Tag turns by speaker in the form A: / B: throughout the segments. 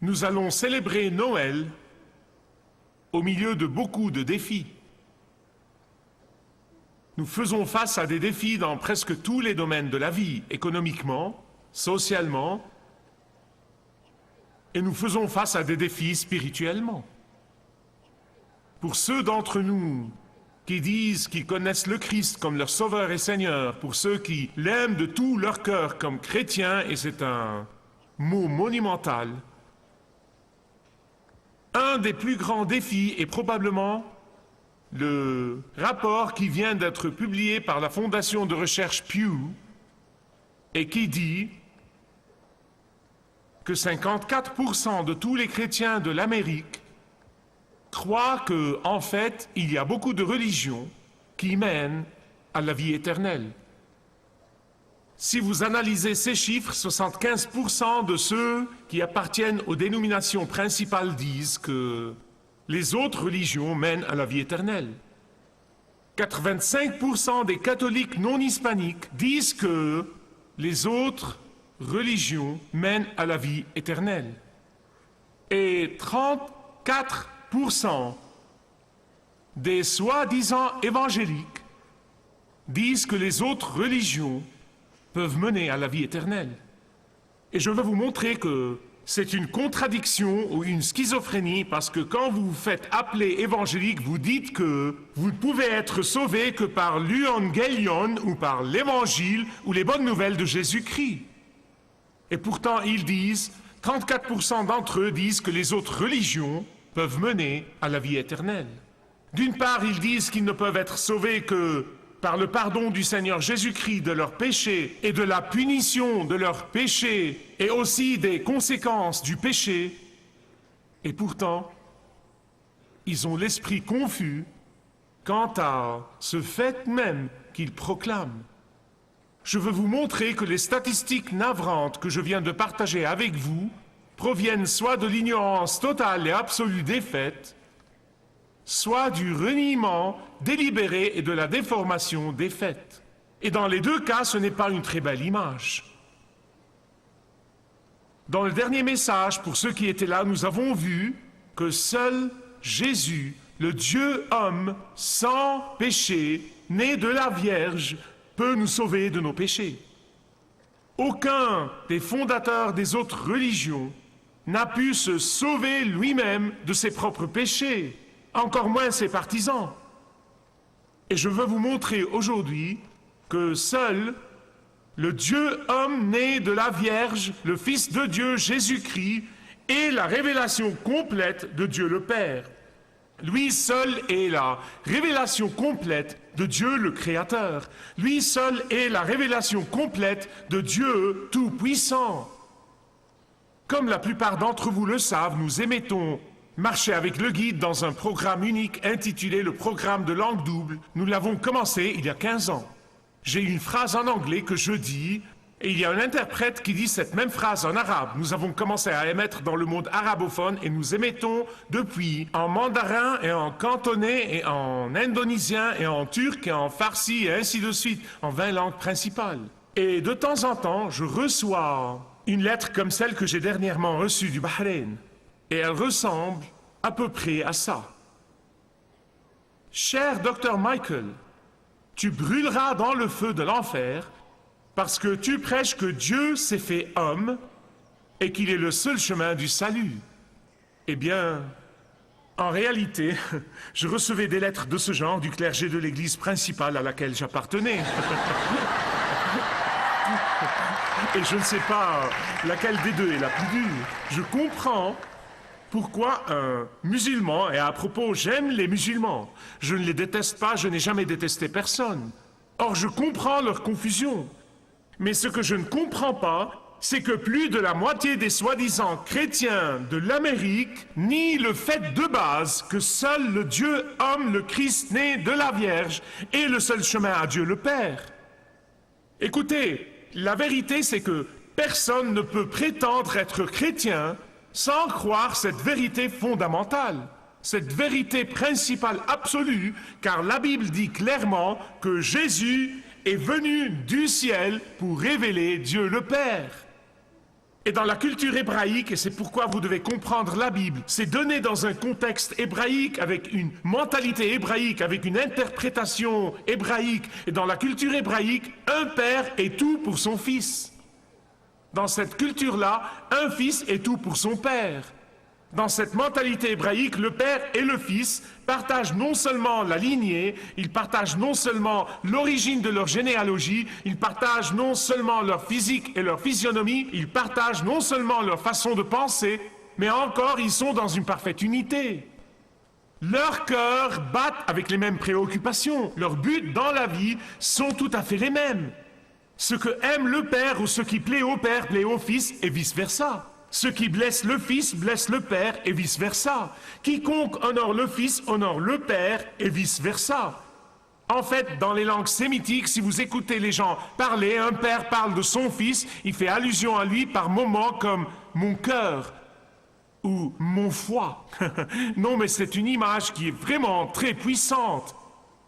A: Nous allons célébrer Noël au milieu de beaucoup de défis. Nous faisons face à des défis dans presque tous les domaines de la vie, économiquement, socialement, et nous faisons face à des défis spirituellement. Pour ceux d'entre nous qui disent qu'ils connaissent le Christ comme leur Sauveur et Seigneur, pour ceux qui l'aiment de tout leur cœur comme chrétiens, et c'est un mot monumental, un des plus grands défis est probablement le rapport qui vient d'être publié par la fondation de recherche Pew et qui dit que 54% de tous les chrétiens de l'Amérique croient que, en fait, il y a beaucoup de religions qui mènent à la vie éternelle. Si vous analysez ces chiffres, 75% de ceux qui appartiennent aux dénominations principales disent que les autres religions mènent à la vie éternelle. 85% des catholiques non hispaniques disent que les autres religions mènent à la vie éternelle. Et 34% des soi-disant évangéliques disent que les autres religions peuvent mener à la vie éternelle. Et je vais vous montrer que c'est une contradiction ou une schizophrénie parce que quand vous vous faites appeler évangélique, vous dites que vous ne pouvez être sauvé que par l'Evangelion ou par l'évangile ou les bonnes nouvelles de Jésus-Christ. Et pourtant, ils disent, 34% d'entre eux disent que les autres religions peuvent mener à la vie éternelle. D'une part, ils disent qu'ils ne peuvent être sauvés que par le pardon du Seigneur Jésus-Christ de leurs péchés et de la punition de leurs péchés et aussi des conséquences du péché. Et pourtant, ils ont l'esprit confus quant à ce fait même qu'ils proclament. Je veux vous montrer que les statistiques navrantes que je viens de partager avec vous proviennent soit de l'ignorance totale et absolue des faits, soit du reniement délibéré et de la déformation des faits. Et dans les deux cas, ce n'est pas une très belle image. Dans le dernier message, pour ceux qui étaient là, nous avons vu que seul Jésus, le Dieu homme, sans péché, né de la Vierge, peut nous sauver de nos péchés. Aucun des fondateurs des autres religions n'a pu se sauver lui-même de ses propres péchés, encore moins ses partisans. Et je veux vous montrer aujourd'hui que seul le Dieu homme né de la Vierge, le Fils de Dieu Jésus-Christ, est la révélation complète de Dieu le Père. Lui seul est la révélation complète de Dieu le Créateur. Lui seul est la révélation complète de Dieu Tout-Puissant. Comme la plupart d'entre vous le savent, nous émettons Marcher avec le guide dans un programme unique intitulé le programme de langue double. Nous l'avons commencé il y a 15 ans. J'ai une phrase en anglais que je dis, et il y a un interprète qui dit cette même phrase en arabe. Nous avons commencé à émettre dans le monde arabophone et nous émettons depuis en mandarin et en cantonais et en indonésien et en turc et en farsi et ainsi de suite, en 20 langues principales. Et de temps en temps, je reçois une lettre comme celle que j'ai dernièrement reçue du Bahreïn. Et elle ressemble à peu près à ça. Cher Dr Michael, tu brûleras dans le feu de l'enfer parce que tu prêches que Dieu s'est fait homme et qu'il est le seul chemin du salut. Eh bien, en réalité, je recevais des lettres de ce genre du clergé de l'église principale à laquelle j'appartenais. Et je ne sais pas laquelle des deux est la plus dure. Je comprends pourquoi un musulman, et à propos, j'aime les musulmans, je ne les déteste pas, je n'ai jamais détesté personne. Or, je comprends leur confusion. Mais ce que je ne comprends pas, c'est que plus de la moitié des soi-disant chrétiens de l'Amérique nient le fait de base que seul le Dieu homme, le Christ né de la Vierge, est le seul chemin à Dieu le Père. Écoutez, la vérité c'est que personne ne peut prétendre être chrétien sans croire cette vérité fondamentale, cette vérité principale absolue, car la Bible dit clairement que Jésus est venu du ciel pour révéler Dieu le Père. Et dans la culture hébraïque, et c'est pourquoi vous devez comprendre la Bible, c'est donné dans un contexte hébraïque, avec une mentalité hébraïque, avec une interprétation hébraïque. Et dans la culture hébraïque, un père est tout pour son fils. Dans cette culture-là, un fils est tout pour son père. Dans cette mentalité hébraïque, le père et le fils partagent non seulement la lignée, ils partagent non seulement l'origine de leur généalogie, ils partagent non seulement leur physique et leur physionomie, ils partagent non seulement leur façon de penser, mais encore ils sont dans une parfaite unité. Leurs cœurs battent avec les mêmes préoccupations, leurs buts dans la vie sont tout à fait les mêmes. Ce que aime le père ou ce qui plaît au père plaît au fils et vice-versa. Ce qui blesse le fils blesse le père et vice-versa. Quiconque honore le fils honore le père et vice-versa. En fait, dans les langues sémitiques, si vous écoutez les gens parler, un père parle de son fils, il fait allusion à lui par moments comme « mon cœur » ou « mon foie ». Non, mais c'est une image qui est vraiment très puissante.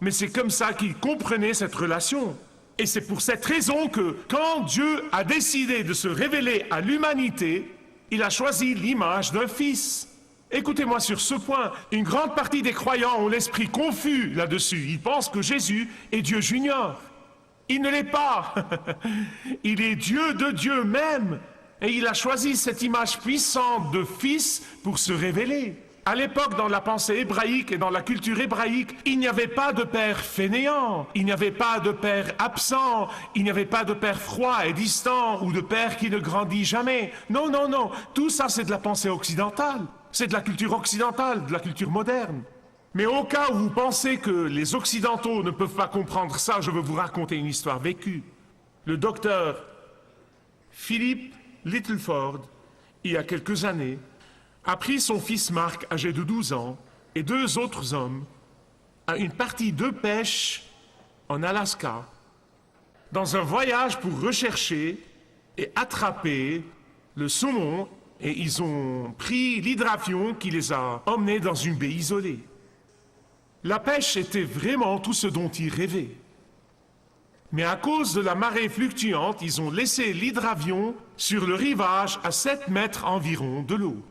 A: Mais c'est comme ça qu'il comprenait cette relation. Et c'est pour cette raison que, quand Dieu a décidé de se révéler à l'humanité, il a choisi l'image d'un fils. Écoutez-moi sur ce point, une grande partie des croyants ont l'esprit confus là-dessus. Ils pensent que Jésus est Dieu junior. Il ne l'est pas. Il est Dieu de Dieu même. Et il a choisi cette image puissante de fils pour se révéler. À l'époque, dans la pensée hébraïque et dans la culture hébraïque, il n'y avait pas de père fainéant, il n'y avait pas de père absent, il n'y avait pas de père froid et distant ou de père qui ne grandit jamais. Non, non, non, tout ça c'est de la pensée occidentale, c'est de la culture occidentale, de la culture moderne. Mais au cas où vous pensez que les Occidentaux ne peuvent pas comprendre ça, je veux vous raconter une histoire vécue. Le docteur Philip Littleford, il y a quelques années, a pris son fils Marc, âgé de 12 ans, et 2 autres hommes, à une partie de pêche en Alaska, dans un voyage pour rechercher et attraper le saumon, et ils ont pris l'hydravion qui les a emmenés dans une baie isolée. La pêche était vraiment tout ce dont ils rêvaient. Mais à cause de la marée fluctuante, ils ont laissé l'hydravion sur le rivage à 7 mètres environ de l'eau.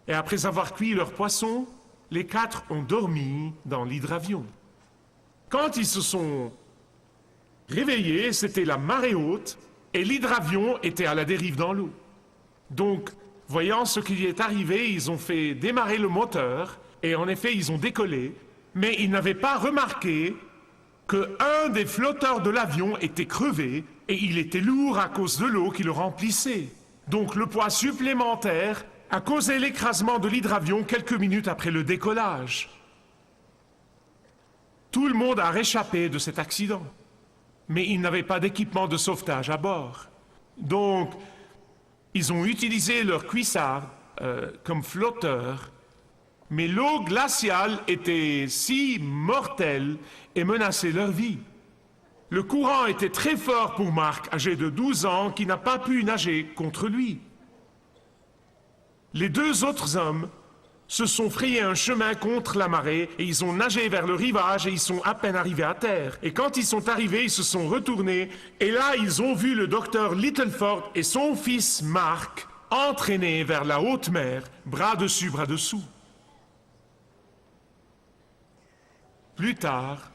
A: Et après avoir cuit leur poisson, les 4 ont dormi dans l'hydravion. Quand ils se sont réveillés, c'était la marée haute et l'hydravion était à la dérive dans l'eau. Donc, voyant ce qui est arrivé, ils ont fait démarrer le moteur et en effet, ils ont décollé, mais ils n'avaient pas remarqué qu'un des flotteurs de l'avion était crevé et il était lourd à cause de l'eau qui le remplissait. Donc, le poids supplémentaire a causé l'écrasement de l'hydravion quelques minutes après le décollage. Tout le monde a réchappé de cet accident, mais ils n'avaient pas d'équipement de sauvetage à bord. Donc, ils ont utilisé leur cuissard comme flotteur, mais l'eau glaciale était si mortelle et menaçait leur vie. Le courant était très fort pour Marc, âgé de 12 ans, qui n'a pas pu nager contre lui. Les 2 autres hommes se sont frayés un chemin contre la marée et ils ont nagé vers le rivage et ils sont à peine arrivés à terre. Et quand ils sont arrivés, ils se sont retournés et là, ils ont vu le docteur Littleford et son fils Marc entraînés vers la haute mer, bras dessus, bras dessous. Plus tard,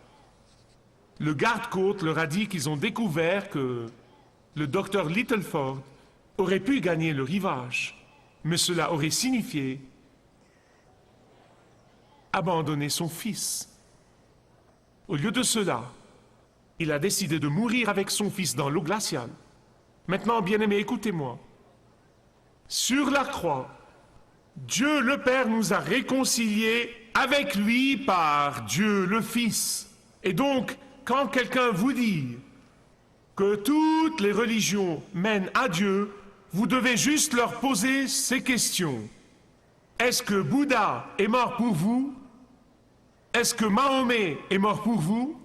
A: le garde-côte leur a dit qu'ils ont découvert que le docteur Littleford aurait pu gagner le rivage. Mais cela aurait signifié abandonner son fils. Au lieu de cela, il a décidé de mourir avec son fils dans l'eau glaciale. Maintenant, bien-aimés, écoutez-moi. Sur la croix, Dieu le Père nous a réconciliés avec lui par Dieu le Fils. Et donc, quand quelqu'un vous dit que toutes les religions mènent à Dieu, vous devez juste leur poser ces questions. Est-ce que Bouddha est mort pour vous? Est-ce que Mahomet est mort pour vous?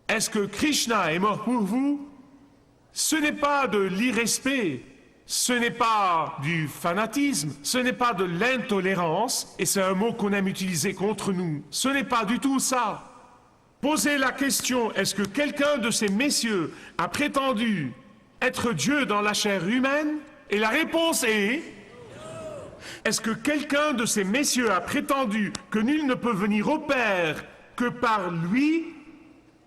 A: Est-ce que Krishna est mort pour vous? Ce n'est pas de l'irrespect, ce n'est pas du fanatisme, ce n'est pas de l'intolérance, et c'est un mot qu'on aime utiliser contre nous. Ce n'est pas du tout ça. Posez la question, est-ce que quelqu'un de ces messieurs a prétendu être Dieu dans la chair humaine? Et la réponse est... Est-ce que quelqu'un de ces messieurs a prétendu que nul ne peut venir au Père que par lui?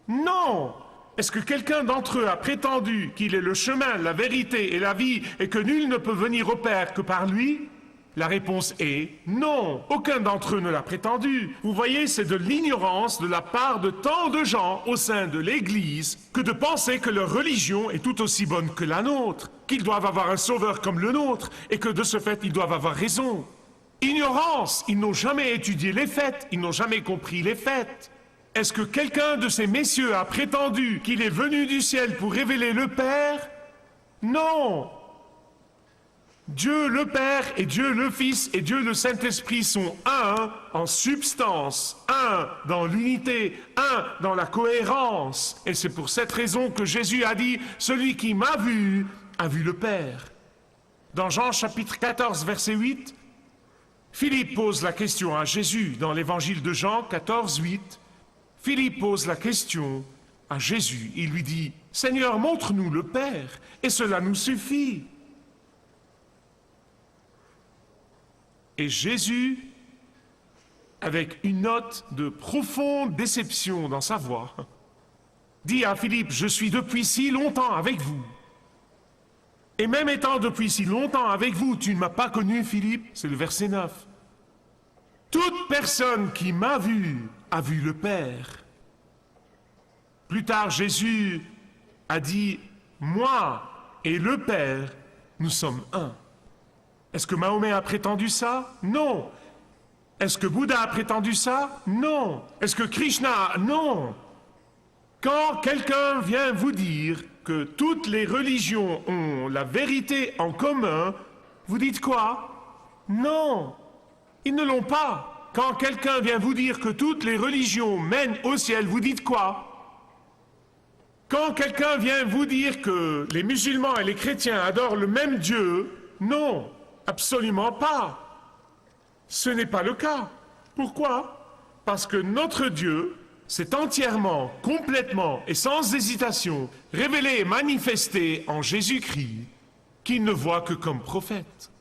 A: Non! Est-ce que quelqu'un d'entre eux a prétendu qu'il est le chemin, la vérité et la vie et que nul ne peut venir au Père que par lui? La réponse est non. Aucun d'entre eux ne l'a prétendu. Vous voyez, c'est de l'ignorance de la part de tant de gens au sein de l'Église que de penser que leur religion est tout aussi bonne que la nôtre, qu'ils doivent avoir un sauveur comme le nôtre et que de ce fait, ils doivent avoir raison. Ignorance, ils n'ont jamais étudié les faits, ils n'ont jamais compris les faits. Est-ce que quelqu'un de ces messieurs a prétendu qu'il est venu du ciel pour révéler le Père? Non! Dieu le Père et Dieu le Fils et Dieu le Saint-Esprit sont un en substance, un dans l'unité, un dans la cohérence. Et c'est pour cette raison que Jésus a dit « Celui qui m'a vu a vu le Père ». Dans Jean chapitre 14, verset 8, Philippe pose la question à Jésus dans l'évangile de Jean 14, 8. Philippe pose la question à Jésus. Il lui dit « Seigneur, montre-nous le Père, et cela nous suffit. » Et Jésus, avec une note de profonde déception dans sa voix, dit à Philippe « Je suis depuis si longtemps avec vous. Et même étant depuis si longtemps avec vous, tu ne m'as pas connu, Philippe. » C'est le verset 9. « Toute personne qui m'a vu a vu le Père. » Plus tard, Jésus a dit « Moi et le Père, nous sommes un. » Est-ce que Mahomet a prétendu ça? Non. Est-ce que Bouddha a prétendu ça? Non. Est-ce que Krishna? Non. Quand quelqu'un vient vous dire que toutes les religions ont la vérité en commun, vous dites quoi? Non. Ils ne l'ont pas. Quand quelqu'un vient vous dire que toutes les religions mènent au ciel, vous dites quoi? Quand quelqu'un vient vous dire que les musulmans et les chrétiens adorent le même Dieu, non, absolument pas. Ce n'est pas le cas. Pourquoi? Parce que notre Dieu s'est entièrement, complètement et sans hésitation révélé et manifesté en Jésus-Christ, qu'il ne voit que comme prophète.